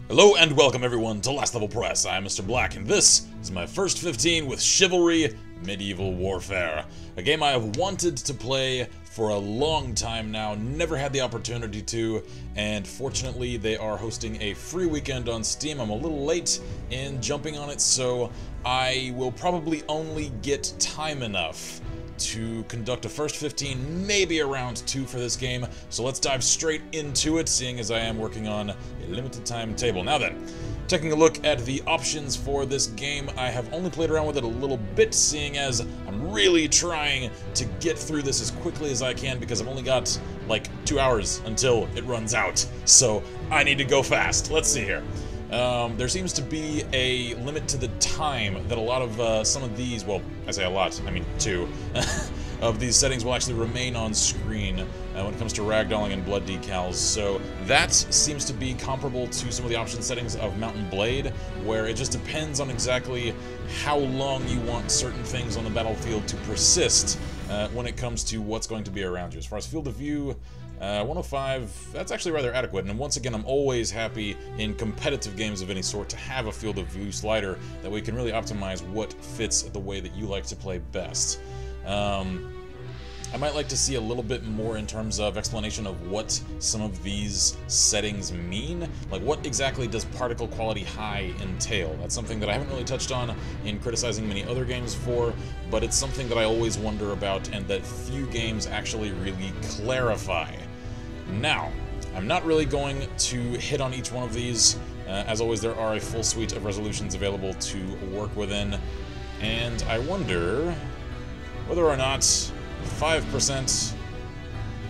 Hello and welcome everyone to Last Level Press. I'm Mr. Black, and this is my first 15 with Chivalry Medieval Warfare. A game I have wanted to play for a long time now, never had the opportunity to, and fortunately they are hosting a free weekend on Steam. I'm a little late in jumping on it, so I will probably only get time enough to conduct a first 15, maybe a round 2 for this game. So let's dive straight into it, seeing as I am working on a limited time table. Now then, taking a look at the options for this game, I have only played around with it a little bit, seeing as I'm really trying to get through this as quickly as I can because I've only got like 2 hours until it runs out. So I need to go fast. Let's see here. There seems to be a limit to the time that a lot of some of these, well, I say a lot, I mean 2, of these settings will actually remain on screen when it comes to ragdolling and blood decals. So that seems to be comparable to some of the option settings of Mountain Blade, where it just depends on exactly how long you want certain things on the battlefield to persist when it comes to what's going to be around you. As far as field of view, 105, that's actually rather adequate, and once again, I'm always happy in competitive games of any sort to have a field of view slider that we can really optimize what fits the way that you like to play best. I might like to see a little bit more in terms of explanation of what some of these settings mean. Like, what exactly does particle quality high entail? That's something that I haven't really touched on in criticizing many other games for, but it's something that I always wonder about and that few games actually really clarify. Now, I'm not really going to hit on each one of these. As always, there are a full suite of resolutions available to work within, and I wonder whether or not 5%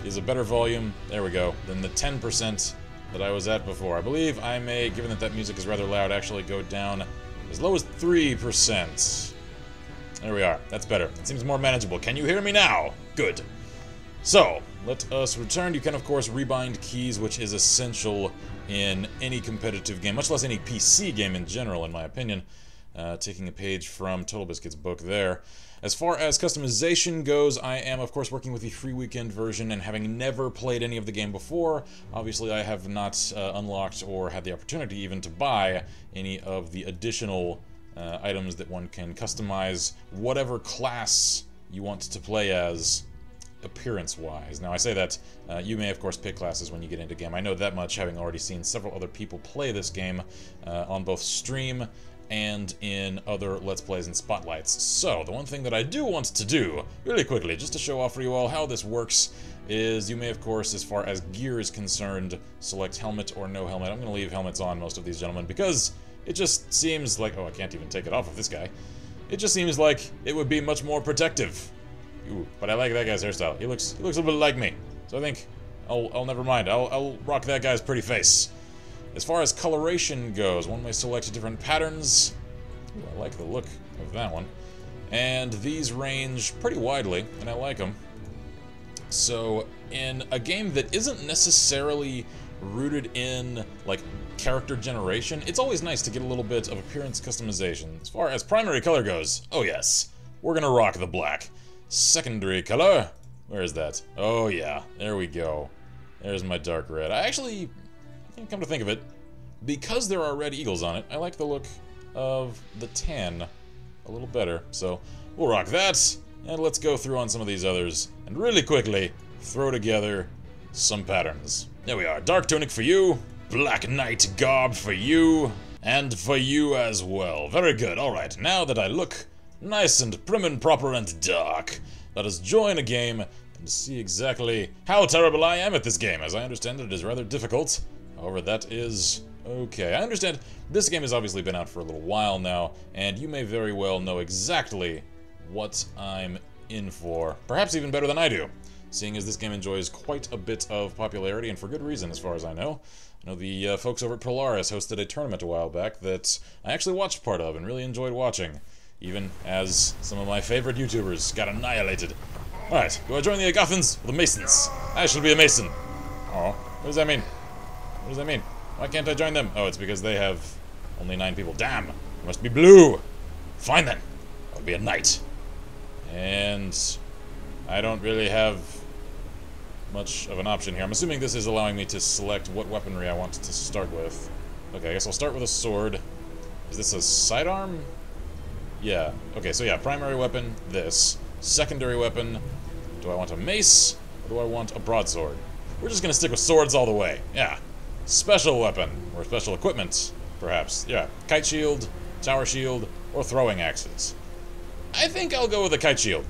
is a better volume, there we go, than the 10% that I was at before. I believe I may, given that that music is rather loud, actually go down as low as 3%. There we are, that's better. It seems more manageable. Can you hear me now? Good. So, let us return. You can, of course, rebind keys, which is essential in any competitive game, much less any PC game in general, in my opinion. Taking a page from Total Biscuit's book there. As far as customization goes, I am, of course, working with the free weekend version, and having never played any of the game before, obviously I have not unlocked or had the opportunity even to buy any of the additional items that one can customize whatever class you want to play as, appearance-wise. Now, I say that you may, of course, pick classes when you get into the game. I know that much, having already seen several other people play this game on both stream and in other Let's Plays and Spotlights. So, the one thing that I do want to do, really quickly, just to show off for you all how this works, is you may, of course, as far as gear is concerned, select helmet or no helmet. I'm going to leave helmets on most of these gentlemen, because it just seems like... oh, I can't even take it off of this guy. It just seems like it would be much more protective. Ooh, but I like that guy's hairstyle. He looks a little bit like me. So I think I'll never mind. I'll rock that guy's pretty face. As far as coloration goes, one may select different patterns. Ooh, I like the look of that one. And these range pretty widely, and I like them. So, in a game that isn't necessarily rooted in, like, character generation, it's always nice to get a little bit of appearance customization. As far as primary color goes, oh yes, we're gonna rock the black. Secondary color, where is that? Oh yeah, there we go. There's my dark red. I actually, come to think of it, because there are red eagles on it, I like the look of the tan a little better. So we'll rock that, and let's go through on some of these others and really quickly throw together some patterns. There we are. Dark tunic for you, black knight garb for you, and for you as well. Very good. Alright, now that I look nice and prim and proper and dark, let us join a game and see exactly how terrible I am at this game. As I understand it is rather difficult. However, that is okay. I understand this game has obviously been out for a little while now, and you may very well know exactly what I'm in for. Perhaps even better than I do, seeing as this game enjoys quite a bit of popularity, and for good reason as far as I know. I know the folks over at Polaris hosted a tournament a while back that I actually watched part of and really enjoyed watching, even as some of my favorite YouTubers got annihilated. Alright, do I join the Agathans or the Masons? I shall be a Mason. Oh, what does that mean? What does that mean? Why can't I join them? Oh, it's because they have only 9 people. Damn! I must be blue! Fine then. I'll be a knight. And I don't really have much of an option here. I'm assuming this is allowing me to select what weaponry I want to start with. Okay, I guess I'll start with a sword. Is this a sidearm? Yeah. Okay, so yeah, primary weapon, this. Secondary weapon, do I want a mace, or do I want a broadsword? We're just gonna stick with swords all the way. Yeah. Special weapon, or special equipment, perhaps. Yeah. Kite shield, tower shield, or throwing axes. I think I'll go with a kite shield,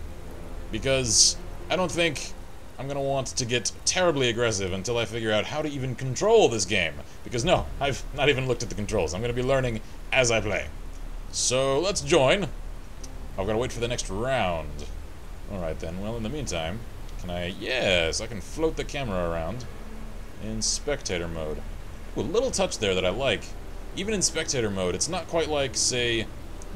because I don't think I'm gonna want to get terribly aggressive until I figure out how to even control this game. Because no, I've not even looked at the controls. I'm gonna be learning as I play. So let's join. I've gotta wait for the next round. Alright then, well in the meantime, can I... Yes, I can float the camera around in spectator mode. Ooh, a little touch there that I like. Even in spectator mode, it's not quite like, say,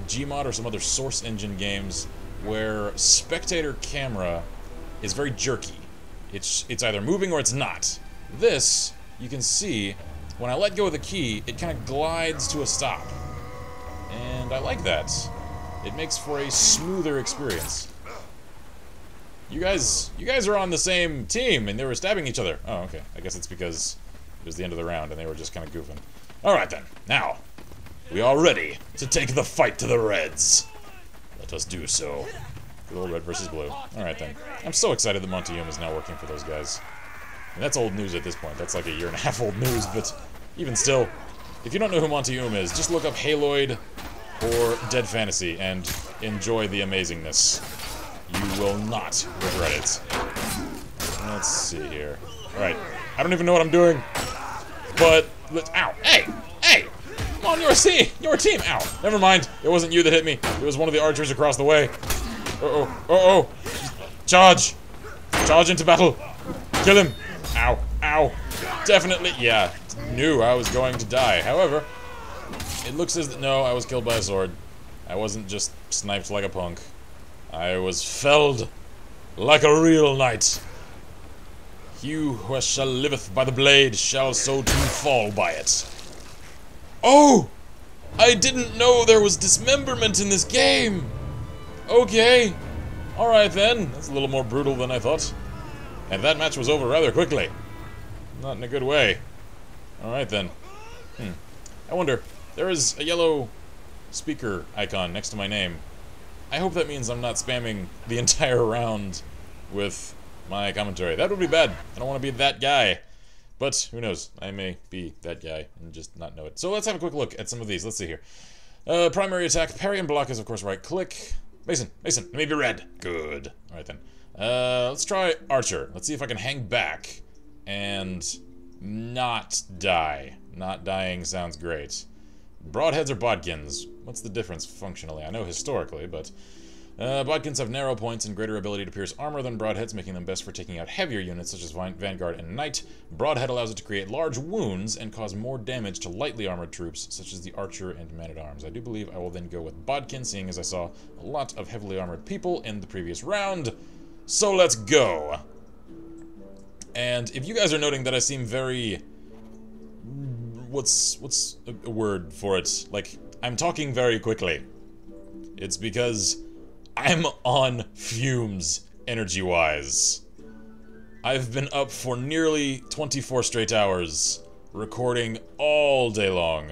Gmod or some other Source Engine games where spectator camera is very jerky. It's either moving or it's not. This, you can see, when I let go of the key, it kind of glides to a stop. And I like that. It makes for a smoother experience. You guys are on the same team, and they were stabbing each other. Oh, okay. I guess it's because it was the end of the round, and they were just kind of goofing. Alright then, now, we are ready to take the fight to the Reds. Let us do so. Good old red versus blue. Alright then. I'm so excited that Montezuma is now working for those guys. And that's old news at this point. That's like a 1.5 year old news, but even still, if you don't know who Montezuma is, just look up Haloid or Dead Fantasy and enjoy the amazingness. You will not regret it. Let's see here. Alright. I don't even know what I'm doing. But, ow. Hey! Hey! I'm on your team! Your team! Ow. Never mind. It wasn't you that hit me. It was one of the archers across the way. Uh-oh. Uh-oh. Charge! Charge into battle! Kill him! Ow. Ow. Definitely, yeah. Knew I was going to die. However, it looks as though... No, I was killed by a sword. I wasn't just sniped like a punk. I was felled like a real knight. He who shall liveth by the blade shall so too fall by it. Oh! I didn't know there was dismemberment in this game! Okay. Alright then. That's a little more brutal than I thought. And that match was over rather quickly. Not in a good way. Alright then. I wonder, there is a yellow speaker icon next to my name. I hope that means I'm not spamming the entire round with my commentary. That would be bad. I don't want to be that guy. But, who knows? I may be that guy and just not know it. So let's have a quick look at some of these. Let's see here. Primary attack. Parry and block is, of course, right click. Mason, let me be red. Good. Alright then. Let's try Archer. Let's see if I can hang back and not die. Not dying sounds great. Broadheads or bodkins? What's the difference functionally? I know historically, but... bodkins have narrow points and greater ability to pierce armor than broadheads, making them best for taking out heavier units such as Vanguard and Knight. Broadhead allows it to create large wounds and cause more damage to lightly armored troops, such as the Archer and Man-at-Arms. I do believe I will then go with bodkin, seeing as I saw a lot of heavily armored people in the previous round. So let's go! And if you guys are noting that I seem very... What's a word for it? Like, I'm talking very quickly. It's because I'm on fumes, energy-wise. I've been up for nearly 24 straight hours, recording all day long.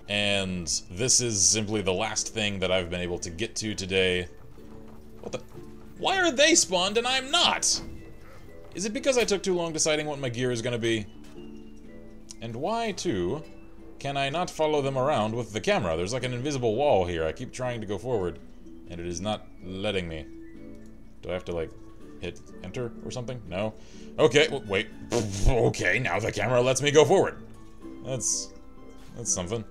And this is simply the last thing that I've been able to get to today. What the... Why are they spawned and I'm not? Is it because I took too long deciding what my gear is gonna be? And why, too, can I not follow them around with the camera? There's like an invisible wall here. I keep trying to go forward, and it is not letting me. Do I have to, like, hit enter or something? No? Okay, wait. Okay, now the camera lets me go forward. That's something.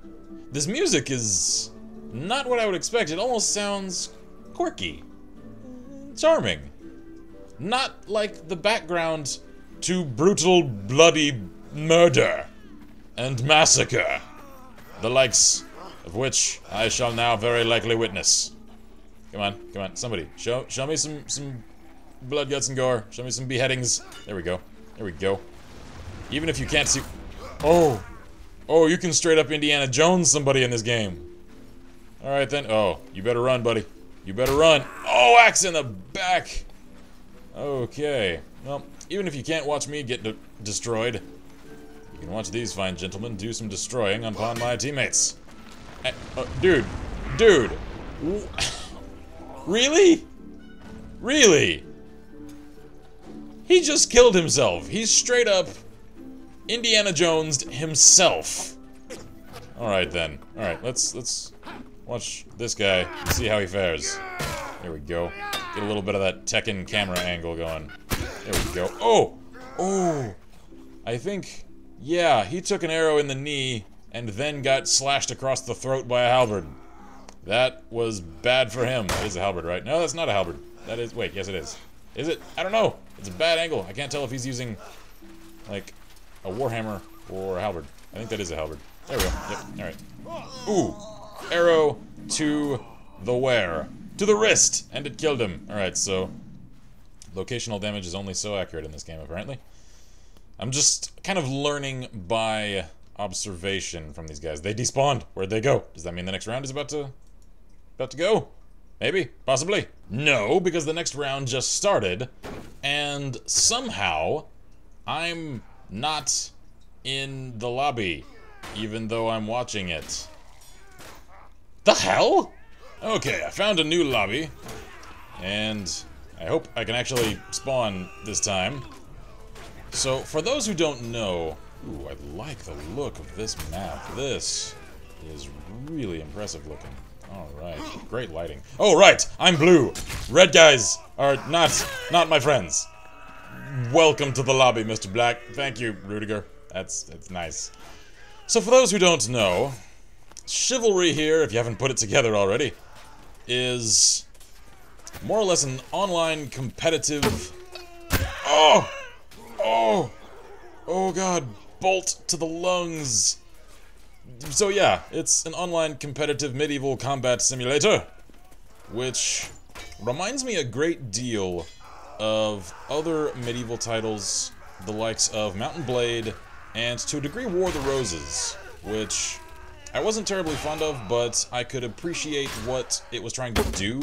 This music is not what I would expect. It almost sounds quirky. Charming. Not like the background to brutal, bloody murder and massacre, the likes of which I shall now very likely witness. Come on, somebody, show me some blood, guts, and gore. Show me some beheadings. There we go. Even if you can't see... Oh, you can straight up Indiana Jones somebody in this game. Alright then. Oh, you better run, buddy. You better run. Oh, axe in the back. Okay. Well, even if you can't watch me get destroyed, You can watch these fine gentlemen do some destroying upon my teammates. Dude. Dude. Really? Really? He just killed himself. He's straight up Indiana Jones'd himself. Alright then. Alright, let's watch this guy and see how he fares. There we go. Get a little bit of that Tekken camera angle going. There we go. Oh! Oh! I think, yeah, he took an arrow in the knee and then got slashed across the throat by a halberd. That was bad for him. That is a halberd, right? No, that's not a halberd. That is, wait, yes it is. Is it? I don't know. It's a bad angle. I can't tell if he's using, like, a warhammer or a halberd. I think that is a halberd. There we go. Yep, alright. Ooh! Arrow to the where? To the wrist! And it killed him. Alright, so locational damage is only so accurate in this game, apparently. I'm just kind of learning by observation from these guys. They despawned. Where'd they go? Does that mean the next round is about to go? Maybe? Possibly? No, because the next round just started, and somehow I'm not in the lobby, even though I'm watching it. The hell? Okay, I found a new lobby, and I hope I can actually spawn this time. So, for those who don't know, ooh, I like the look of this map. This is really impressive looking. Alright, great lighting. Oh, right, I'm blue. Red guys are not my friends. Welcome to the lobby, Mr. Black. Thank you, Rudiger. That's nice. So, for those who don't know, Chivalry here, if you haven't put it together already, is more or less an online competitive... Oh! Oh! Oh god, bolt to the lungs! So yeah, it's an online competitive medieval combat simulator, which reminds me a great deal of other medieval titles, the likes of Mount and Blade, and to a degree War of the Roses, which I wasn't terribly fond of, but I could appreciate what it was trying to do.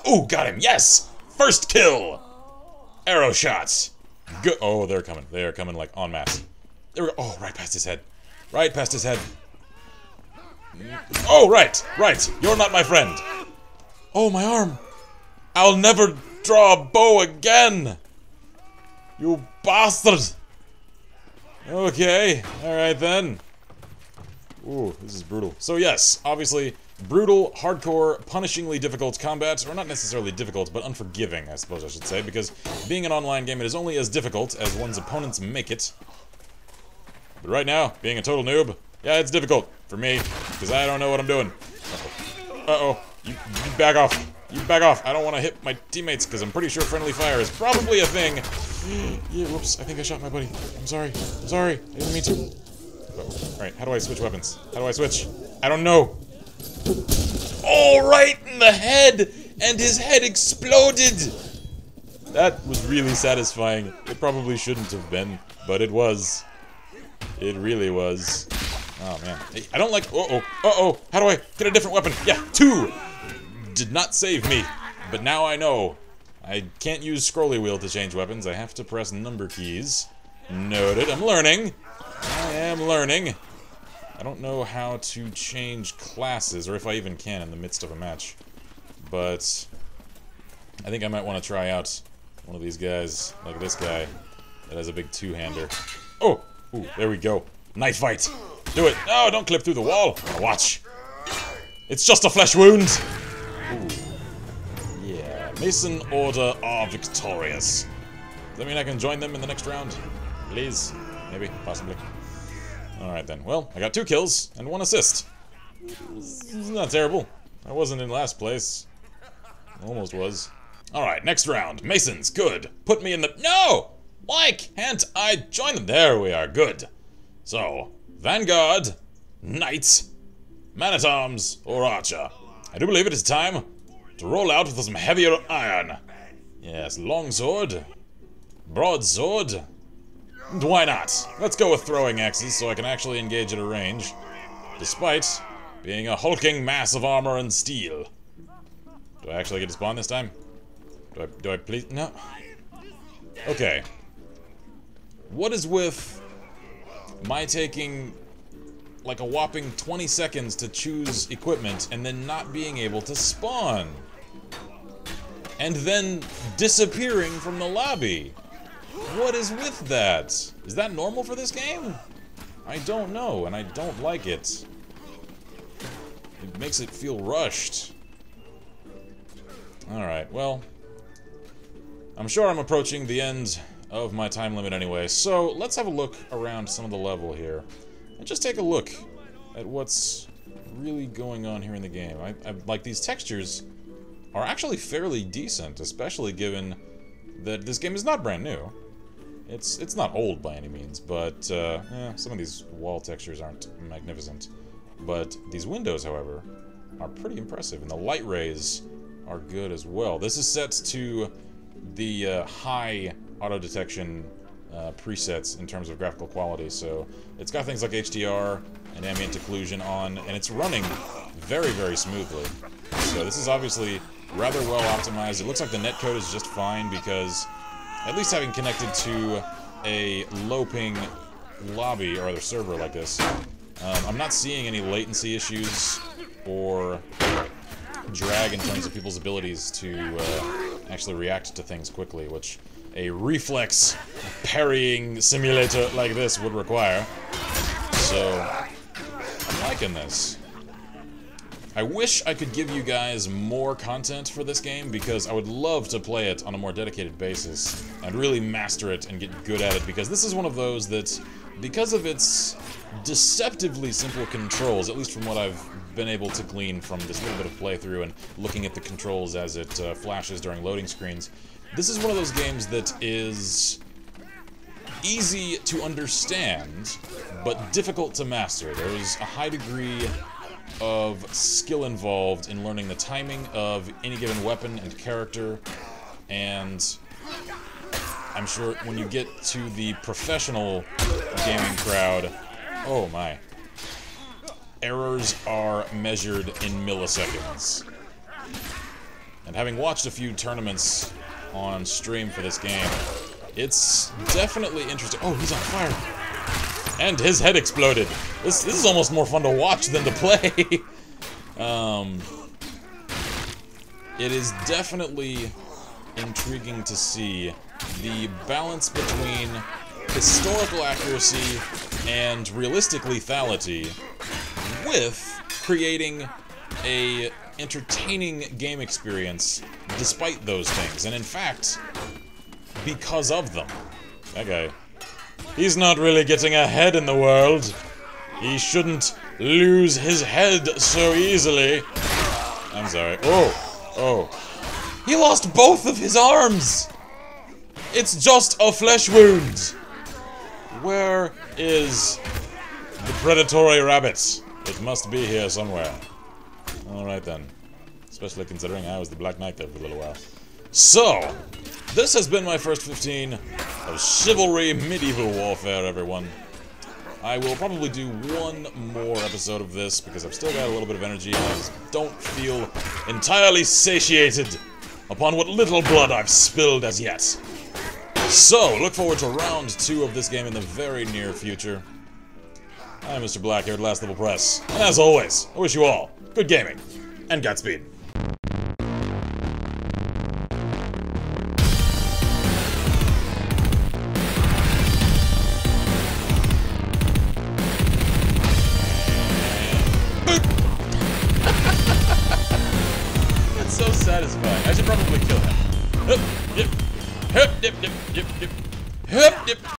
Ooh, got him, yes! First kill! Arrow shots! Good. Oh, they're coming. They are coming like en masse. There we go. Oh, right past his head. Right past his head. Oh, right. Right. You're not my friend. Oh, my arm. I'll never draw a bow again. You bastard. Okay. Alright then. Ooh, this is brutal. So yes, obviously, brutal, hardcore, punishingly difficult combat, or not necessarily difficult, but unforgiving, I suppose I should say, because being an online game, it is only as difficult as one's opponents make it. But right now, being a total noob, yeah, it's difficult for me, because I don't know what I'm doing. Uh-oh. You back off. You back off. I don't want to hit my teammates, because I'm pretty sure friendly fire is probably a thing. Yeah, whoops, I think I shot my buddy. I'm sorry. I'm sorry. I didn't mean to. Alright, how do I switch weapons? How do I switch? I don't know. Oh, right in the head! And his head exploded! That was really satisfying. It probably shouldn't have been, but it was. It really was. Oh, man. I don't like... Uh-oh. Uh-oh. How do I get a different weapon? Yeah, 2! Did not save me. But now I know. I can't use scrolly wheel to change weapons. I have to press number keys. Noted. I'm learning. I am learning. I don't know how to change classes, or if I even can in the midst of a match. But I think I might want to try out one of these guys, like this guy, that has a big two-hander. Oh! Ooh, there we go. Knife fight! Do it! No, don't clip through the wall! Now watch! It's just a flesh wound! Ooh. Yeah. Mason Order are victorious. Does that mean I can join them in the next round? Please? Maybe, possibly. Alright then. Well, I got 2 kills and 1 assist. It's not terrible. I wasn't in last place. Almost was. Alright, next round. Masons, good. Put me in the... No! Why can't I join them? There we are, good. So, Vanguard, Knight, Man-at-Arms, or Archer. I do believe it is time to roll out with some heavier iron. Yes, longsword, broadsword, and why not? Let's go with throwing axes so I can actually engage at a range, despite being a hulking mass of armor and steel. Do I actually get to spawn this time? Do I please? No. Okay. What is with my taking like a whopping 20 seconds to choose equipment and then not being able to spawn. And then disappearing from the lobby. What is with that? Is that normal for this game? I don't know, and I don't like it. It makes it feel rushed. Alright, well, I'm sure I'm approaching the end of my time limit anyway, so let's have a look around some of the level here. And just take a look at what's really going on here in the game. I like, these textures are actually fairly decent, especially given that this game is not brand new. It's not old by any means, but some of these wall textures aren't magnificent. But these windows, however, are pretty impressive, and the light rays are good as well. This is set to the high auto-detection presets in terms of graphical quality, so it's got things like HDR and ambient occlusion on, and it's running very, very smoothly. So this is obviously rather well optimized. It looks like the netcode is just fine because, at least having connected to a low-ping lobby or other server like this, I'm not seeing any latency issues or drag in terms of people's abilities to actually react to things quickly, which a reflex parrying simulator like this would require. So, I'm liking this. I wish I could give you guys more content for this game, because I would love to play it on a more dedicated basis and really master it and get good at it, because this is one of those that, because of its deceptively simple controls, at least from what I've been able to glean from this little bit of playthrough and looking at the controls as it flashes during loading screens, this is one of those games that is easy to understand, but difficult to master. There's a high degree of skill involved in learning the timing of any given weapon and character, and I'm sure when you get to the professional gaming crowd, oh my, errors are measured in milliseconds. And having watched a few tournaments on stream for this game, it's definitely interesting. Oh, he's on fire! And his head exploded. This is almost more fun to watch than to play. It is definitely intriguing to see the balance between historical accuracy and realistic lethality with creating a entertaining game experience despite those things, and in fact, because of them. That guy, he's not really getting ahead in the world. He shouldn't lose his head so easily. I'm sorry. Oh. He lost both of his arms! It's just a flesh wound! Where is the predatory rabbit? It must be here somewhere. Alright then. Especially considering I was the Black Knight there for a little while. So, this has been my first 15 of Chivalry Medieval Warfare, everyone. I will probably do one more episode of this, because I've still got a little bit of energy, and I just don't feel entirely satiated upon what little blood I've spilled as yet. So, look forward to round 2 of this game in the very near future. I'm Mr. Black here at Last Level Press, and as always, I wish you all good gaming, and Godspeed. That's so satisfying. I should probably kill him. Yep.